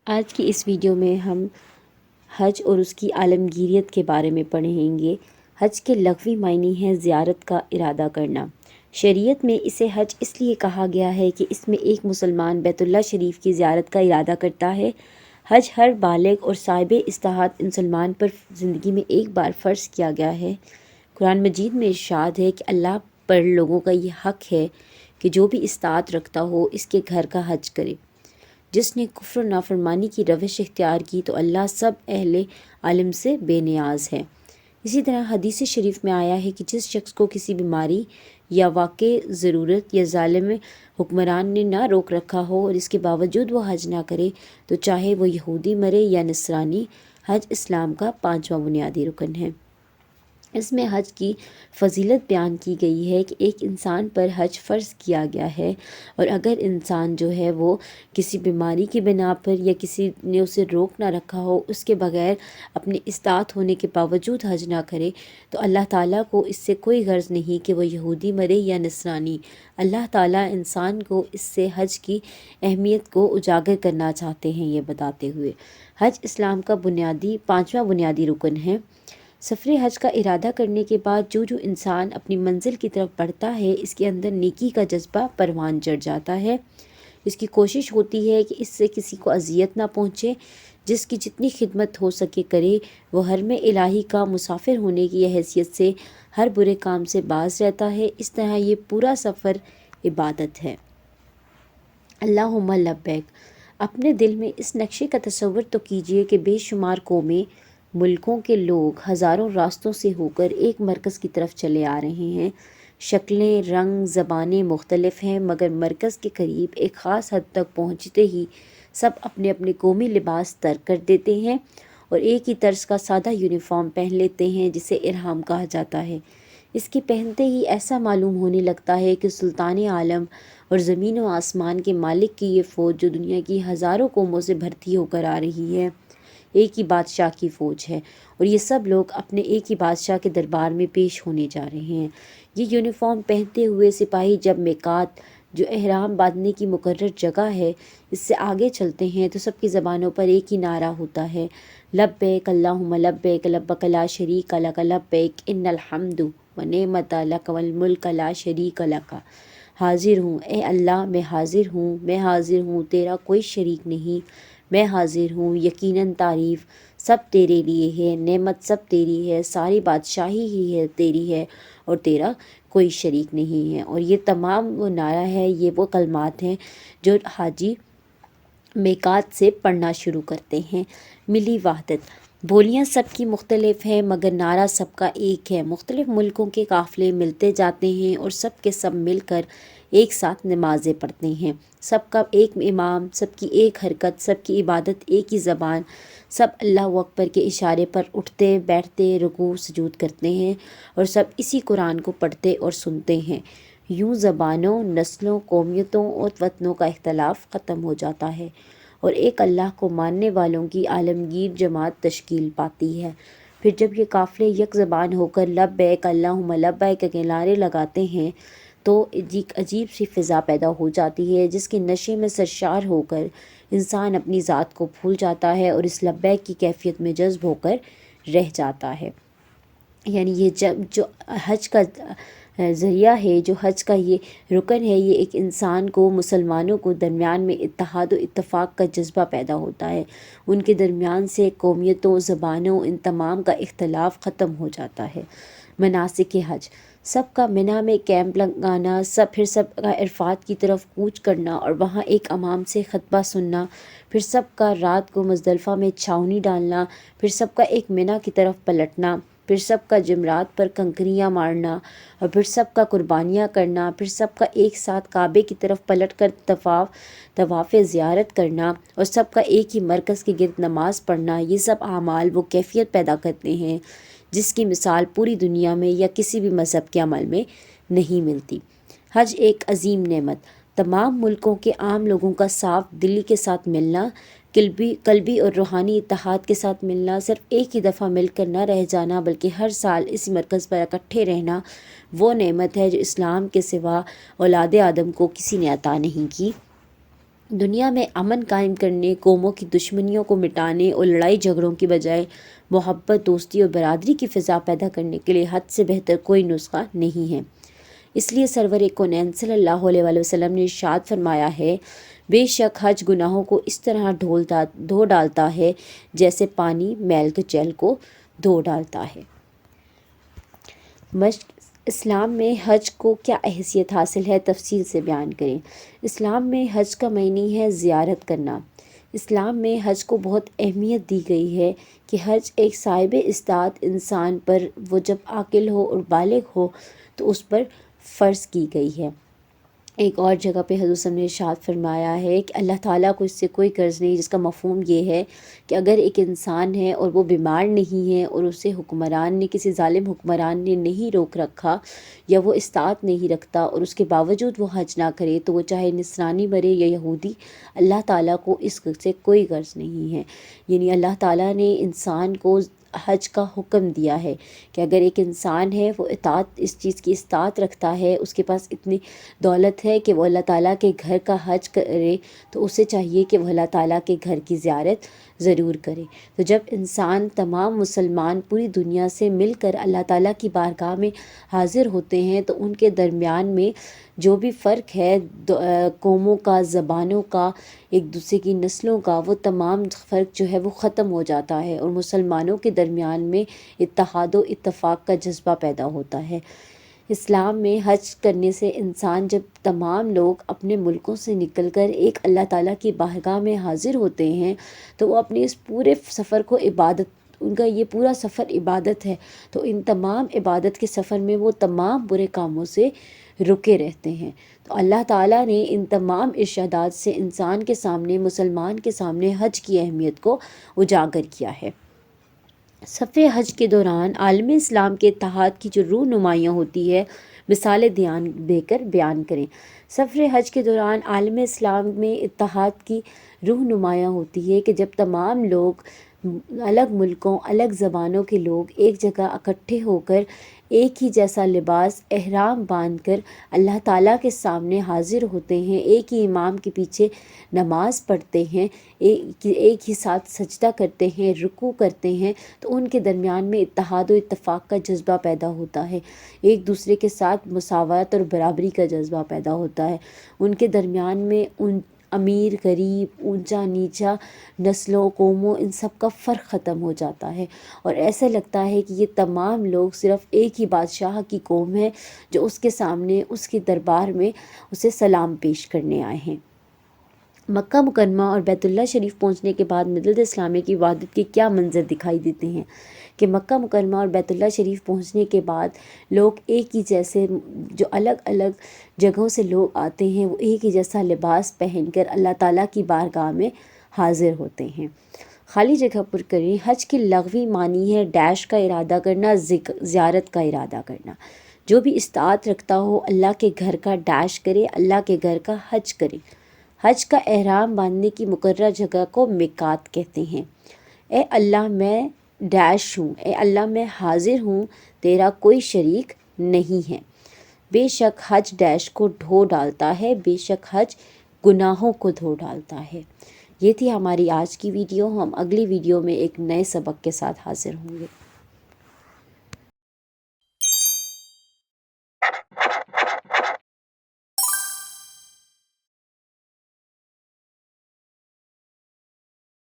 آج کی اس ویڈیو میں ہم حج اور اس کی عالمگیریت کے بارے میں پڑھیں گے۔ حج کے لغوی معنی ہے زیارت کا ارادہ کرنا۔ شریعت میں اسے حج اس لیے کہا گیا ہے کہ اس میں ایک مسلمان بیت اللہ شریف کی زیارت کا ارادہ کرتا ہے۔ حج ہر بالغ اور صاحب استطاعت مسلمان پر زندگی میں ایک بار فرض کیا گیا ہے۔ قرآن مجید میں ارشاد ہے کہ اللہ پر لوگوں کا یہ حق ہے کہ جو بھی استطاعت رکھتا ہو اس کے گھر کا حج کرے۔ جس نے کفر و نافرمانی کی روش اختیار کی تو اللہ سب اہل عالم سے بے نیاز ہے۔ اسی طرح حدیث شریف میں آیا ہے کہ جس شخص کو کسی بیماری یا واقع ضرورت یا ظالم حکمران نے نہ روک رکھا ہو اور اس کے باوجود وہ حج نہ کرے تو چاہے وہ یہودی مرے یا نصرانی، حج اسلام کا 5واں بنیادی رکن ہے۔ اس میں حج کی فضیلت بیان کی گئی ہے کہ ایک انسان پر حج فرض کیا گیا ہے، اور اگر انسان جو ہے وہ کسی بیماری کی بنا پر یا کسی نے اسے روک نہ رکھا ہو، اس کے بغیر اپنے استطاعت ہونے کے باوجود حج نہ کرے تو اللہ تعالیٰ کو اس سے کوئی غرض نہیں کہ وہ یہودی مرے یا نصرانی۔ اللہ تعالیٰ انسان کو اس سے حج کی اہمیت کو اجاگر کرنا چاہتے ہیں، یہ بتاتے ہوئے حج اسلام کا 5واں بنیادی رکن ہے۔ سفر حج کا ارادہ کرنے کے بعد جو انسان اپنی منزل کی طرف بڑھتا ہے، اس کے اندر نیکی کا جذبہ پروان چڑھ جاتا ہے۔ اس کی کوشش ہوتی ہے کہ اس سے کسی کو اذیت نہ پہنچے، جس کی جتنی خدمت ہو سکے کرے۔ وہ حرم الہی کا مسافر ہونے کی حیثیت سے ہر برے کام سے باز رہتا ہے۔ اس طرح یہ پورا سفر عبادت ہے۔ اللہم لبیک۔ اپنے دل میں اس نقشے کا تصور تو کیجئے کہ بے شمار قومیں، ملکوں کے لوگ ہزاروں راستوں سے ہو کر ایک مرکز کی طرف چلے آ رہے ہیں۔ شکلیں، رنگ، زبانیں مختلف ہیں، مگر مرکز کے قریب ایک خاص حد تک پہنچتے ہی سب اپنے اپنے قومی لباس ترک کر دیتے ہیں اور ایک ہی طرز کا سادہ یونیفارم پہن لیتے ہیں جسے احرام کہا جاتا ہے۔ اس کے پہنتے ہی ایسا معلوم ہونے لگتا ہے کہ سلطان عالم اور زمین و آسمان کے مالک کی یہ فوج جو دنیا کی ہزاروں قوموں سے بھرتی ہو کر آ رہی ہے، ایک ہی بادشاہ کی فوج ہے، اور یہ سب لوگ اپنے ایک ہی بادشاہ کے دربار میں پیش ہونے جا رہے ہیں۔ یہ یونیفارم پہنتے ہوئے سپاہی جب میقات، جو احرام باندھنے کی مقرر جگہ ہے، اس سے آگے چلتے ہیں تو سب کی زبانوں پر ایک ہی نعرہ ہوتا ہے، لبیک اللہم لبیک لبیک لا شریک لک لبیک ان الحمد ونعمت لک والملک لا شریک لک۔ حاضر ہوں اے اللہ، میں حاضر ہوں، میں حاضر ہوں، تیرا کوئی شریک نہیں، میں حاضر ہوں، یقیناً تعریف سب تیرے لیے ہے، نعمت سب تیری ہے، ساری بادشاہی ہی ہے تیری ہے، اور تیرا کوئی شریک نہیں ہے۔ اور یہ تمام وہ نعرہ ہے، یہ وہ کلمات ہیں جو حاجی میقات سے پڑھنا شروع کرتے ہیں۔ ملی وحدت۔ بولیاں سب کی مختلف ہیں مگر نعرہ سب کا ایک ہے۔ مختلف ملکوں کے قافلے ملتے جاتے ہیں اور سب کے سب مل کر ایک ساتھ نمازیں پڑھتے ہیں۔ سب کا ایک امام، سب کی ایک حرکت، سب کی عبادت، ایک ہی زبان، سب اللہ اکبر کے اشارے پر اٹھتے بیٹھتے، رکوع سجود کرتے ہیں اور سب اسی قرآن کو پڑھتے اور سنتے ہیں۔ یوں زبانوں، نسلوں، قومیتوں اور وطنوں کا اختلاف ختم ہو جاتا ہے اور ایک اللہ کو ماننے والوں کی عالمگیر جماعت تشکیل پاتی ہے۔ پھر جب یہ قافلے یک زبان ہو کر لبیک اللہم لبیک کے نعرے لگاتے ہیں تو ایک عجیب سی فضا پیدا ہو جاتی ہے، جس کے نشے میں سرشار ہو کر انسان اپنی ذات کو بھول جاتا ہے اور اس لبیک کی کیفیت میں جذب ہو کر رہ جاتا ہے۔ یعنی یہ جو حج کا ذریعہ ہے، جو حج کا یہ رکن ہے، یہ ایک انسان کو، مسلمانوں کو درمیان میں اتحاد و اتفاق کا جذبہ پیدا ہوتا ہے۔ ان کے درمیان سے قومیتوں، زبانوں، ان تمام کا اختلاف ختم ہو جاتا ہے۔ مناسک حج۔ سب کا منی میں کیمپ لگانا، پھر سب کا عرفات کی طرف کوچ کرنا اور وہاں ایک امام سے خطبہ سننا، پھر سب کا رات کو مزدلفہ میں چھاؤنی ڈالنا، پھر سب کا ایک منی کی طرف پلٹنا، پھر سب کا جمرات پر کنکریاں مارنا، اور پھر سب کا قربانیاں کرنا، پھر سب کا ایک ساتھ کعبے کی طرف پلٹ کر طواف زیارت کرنا اور سب کا ایک ہی مرکز کے گرد نماز پڑھنا، یہ سب اعمال وہ کیفیت پیدا کرتے ہیں جس کی مثال پوری دنیا میں یا کسی بھی مذہب کے عمل میں نہیں ملتی۔ حج ایک عظیم نعمت، تمام ملکوں کے عام لوگوں کا صاف دلی کے ساتھ ملنا، قلبی اور روحانی اتحاد کے ساتھ ملنا، صرف ایک ہی دفعہ مل کر نہ رہ جانا بلکہ ہر سال اس مرکز پر اکٹھے رہنا، وہ نعمت ہے جو اسلام کے سوا اولاد آدم کو کسی نے عطا نہیں کی۔ دنیا میں امن قائم کرنے، قوموں کی دشمنیوں کو مٹانے اور لڑائی جھگڑوں کی بجائے محبت، دوستی اور برادری کی فضا پیدا کرنے کے لیے حج سے بہتر کوئی نسخہ نہیں ہے۔ اس لیے سرور کونین صلی اللہ علیہ وآلہ وسلم نے ارشاد فرمایا ہے، بے شک حج گناہوں کو اس طرح دھو ڈالتا ہے جیسے پانی میل کچیل کو دھو ڈالتا ہے۔ مشق اسلام میں حج کو کیا حیثیت حاصل ہے، تفصیل سے بیان کریں۔ اسلام میں حج کا معنی ہے زیارت کرنا۔ اسلام میں حج کو بہت اہمیت دی گئی ہے کہ حج ایک صاحب استطاعت انسان پر، وہ جب عاقل ہو اور بالغ ہو تو اس پر فرض کی گئی ہے۔ ایک اور جگہ پہ حضور صلی اللہ علیہ وسلم نے ارشاد فرمایا ہے کہ اللہ تعالیٰ کو اس سے کوئی قرض نہیں، جس کا مفہوم یہ ہے کہ اگر ایک انسان ہے اور وہ بیمار نہیں ہے اور اسے حکمران نے، کسی ظالم حکمران نے نہیں روک رکھا یا وہ استطاعت نہیں رکھتا اور اس کے باوجود وہ حج نہ کرے، تو وہ چاہے نصرانی مرے یا یہودی، اللہ تعالیٰ کو اس سے کوئی غرض نہیں ہے۔ یعنی اللہ تعالیٰ نے انسان کو حج کا حکم دیا ہے کہ اگر ایک انسان ہے، وہ اطاعت، اس چیز کی استطاعت رکھتا ہے، اس کے پاس اتنی دولت ہے کہ وہ اللہ تعالیٰ کے گھر کا حج کرے، تو اسے چاہیے کہ وہ اللہ تعالیٰ کے گھر کی زیارت ضرور کرے۔ تو جب انسان، تمام مسلمان پوری دنیا سے مل کر اللہ تعالیٰ کی بارگاہ میں حاضر ہوتے ہیں، تو ان کے درمیان میں جو بھی فرق ہے قوموں کا، زبانوں کا، ایک دوسرے کی نسلوں کا، وہ تمام فرق جو ہے وہ ختم ہو جاتا ہے اور مسلمانوں کے درمیان میں اتحاد و اتفاق کا جذبہ پیدا ہوتا ہے۔ اسلام میں حج کرنے سے انسان، جب تمام لوگ اپنے ملکوں سے نکل کر ایک اللہ تعالیٰ کی بارگاہ میں حاضر ہوتے ہیں، تو وہ اپنے اس پورے سفر کو عبادت، ان کا یہ پورا سفر عبادت ہے، تو ان تمام عبادت کے سفر میں وہ تمام برے کاموں سے رکے رہتے ہیں۔ تو اللہ تعالیٰ نے ان تمام ارشادات سے انسان کے سامنے، مسلمان کے سامنے حج کی اہمیت کو اجاگر کیا ہے۔ سفر حج کے دوران عالم اسلام کے اتحاد کی جو رونمائیاں ہوتی ہے، مثالیں دے کر بیان کریں۔ سفر حج کے دوران عالم اسلام میں اتحاد کی روح نمایاں ہوتی ہے کہ جب تمام لوگ، الگ ملکوں، الگ زبانوں کے لوگ ایک جگہ اکٹھے ہو کر ایک ہی جیسا لباس، احرام باندھ کر اللہ تعالیٰ کے سامنے حاضر ہوتے ہیں، ایک ہی امام کے پیچھے نماز پڑھتے ہیں، ایک ہی ساتھ سجدہ کرتے ہیں، رکوع کرتے ہیں، تو ان کے درمیان میں اتحاد و اتفاق کا جذبہ پیدا ہوتا ہے، ایک دوسرے کے ساتھ مساوات اور برابری کا جذبہ پیدا ہوتا ہے۔ ان کے درمیان میں امیر غریب، اونچا نیچا، نسلوں، قوموں، ان سب کا فرق ختم ہو جاتا ہے، اور ایسا لگتا ہے کہ یہ تمام لوگ صرف ایک ہی بادشاہ کی قوم ہے جو اس کے سامنے، اس کے دربار میں اسے سلام پیش کرنے آئے ہیں۔ مکہ مکرمہ اور بیت اللہ شریف پہنچنے کے بعد ملت اسلامیہ کی وحدت کے کیا منظر دکھائی دیتے ہیں کہ مکہ مکرمہ اور بیت اللہ شریف پہنچنے کے بعد لوگ ایک ہی جیسے، جو الگ الگ جگہوں سے لوگ آتے ہیں، وہ ایک ہی جیسا لباس پہن کر اللہ تعالیٰ کی بارگاہ میں حاضر ہوتے ہیں۔ خالی جگہ پر کریں۔ حج کی لغوی معنی ہے ڈیش کا ارادہ کرنا، زیارت کا ارادہ کرنا۔ جو بھی استطاعت رکھتا ہو اللہ کے گھر کا ڈیش کرے، اللہ کے گھر کا حج کرے۔ حج کا احرام باندھنے کی مقررہ جگہ کو میقات کہتے ہیں۔ اے اللہ میں ڈیش ہوں، اے اللہ میں حاضر ہوں، تیرا کوئی شریک نہیں ہے۔ بے شک حج ڈیش کو دھو ڈالتا ہے، بے شک حج گناہوں کو دھو ڈالتا ہے۔ یہ تھی ہماری آج کی ویڈیو۔ ہم اگلی ویڈیو میں ایک نئے سبق کے ساتھ حاضر ہوں گے۔